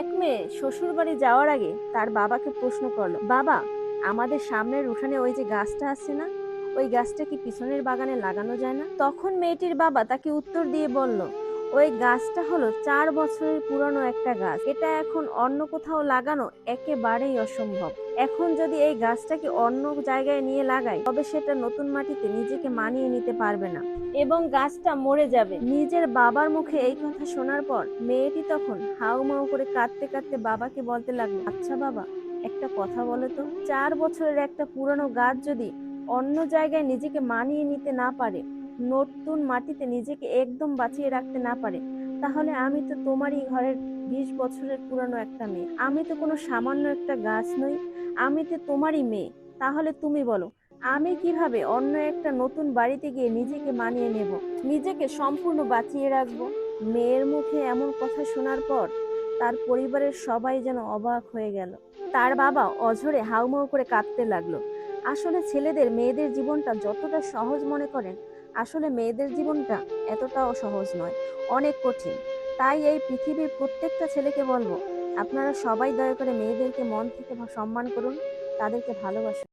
এক মেয়ে শ্বশুর বাড়ি যাওয়ার আগে তার বাবাকে প্রশ্ন করলো, বাবা, আমাদের সামনের উঠানে ওই যে গাছটা আছে না, ওই গাছটা কি পিছনের বাগানে লাগানো যায় না? তখন মেয়েটির বাবা তাকে উত্তর দিয়ে বলল, ওই গাছটা হলো 4 বছরের পুরনো একটা গাছ, এটা এখন অন্য কোথাও লাগানো একেবারেই অসম্ভব। এখন যদি এই গাছটাকে অন্য জায়গায় নিয়ে লাগাই তবে সেটা নতুন মাটিতে নিজেকে মানিয়ে নিতে পারবে না এবং গাছটা মরে যাবে। নিজের বাবার মুখে এই কথা শোনার পর মেয়েটি তখন হাউমাউ করে কাঁদতে কাঁদতে বাবাকে বলতে লাগলো, আচ্ছা বাবা, একটা কথা বলো তো, 4 বছরের একটা পুরনো গাছ যদি অন্য জায়গায় নিজেকে মানিয়ে নিতে না পারে, নতুন মাটিতে নিজেকে একদম বাঁচিয়ে রাখতে না পারে, তাহলে আমি তো তোমারই ঘরের 20 বছরের পুরানো একটা মেয়ে, আমি তো কোনো সামান্য একটা গাছ নই, আমি তো তোমারই মেয়ে। তাহলে তুমি বলো, আমি কিভাবে অন্য একটা নতুন বাড়িতে গিয়ে নিজেকে মানিয়ে নেব, নিজেকে সম্পূর্ণ বাঁচিয়ে রাখবো? মেয়ের মুখে এমন কথা শোনার পর তার পরিবারের সবাই যেন অবাক হয়ে গেল। তার বাবা অঝরে হাউমাউ করে কাঁদতে লাগলো। আসলে ছেলেদের মেয়েদের জীবনটা যতটা সহজ মনে করেন, আসলে মেয়েদের জীবনটা এতটাও সহজ নয়, অনেক কঠিন। তাই এই পৃথিবীর প্রত্যেকটা ছেলেকে বলবো, আপনারা সবাই দয়া করে মেয়েদেরকে মন থেকে সম্মান করুন, তাদেরকে ভালোবাসুন।